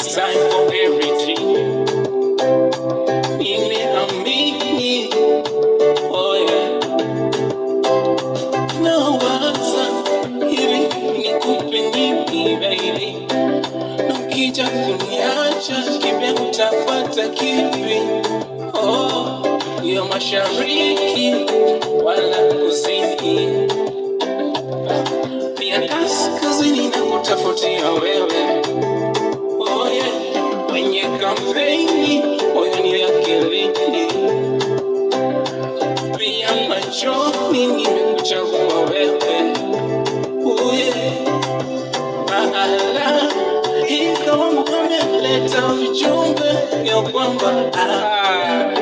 it's time for everything. Nimeamini, oh yeah. Nawaza hivi nikupe nini baby, ukija kuniacha kimya utapata kipi? Oh, ya mashariki wala kusini, pia kaskazini na kutafutia wewe. Oh yeah, kwenye kampeni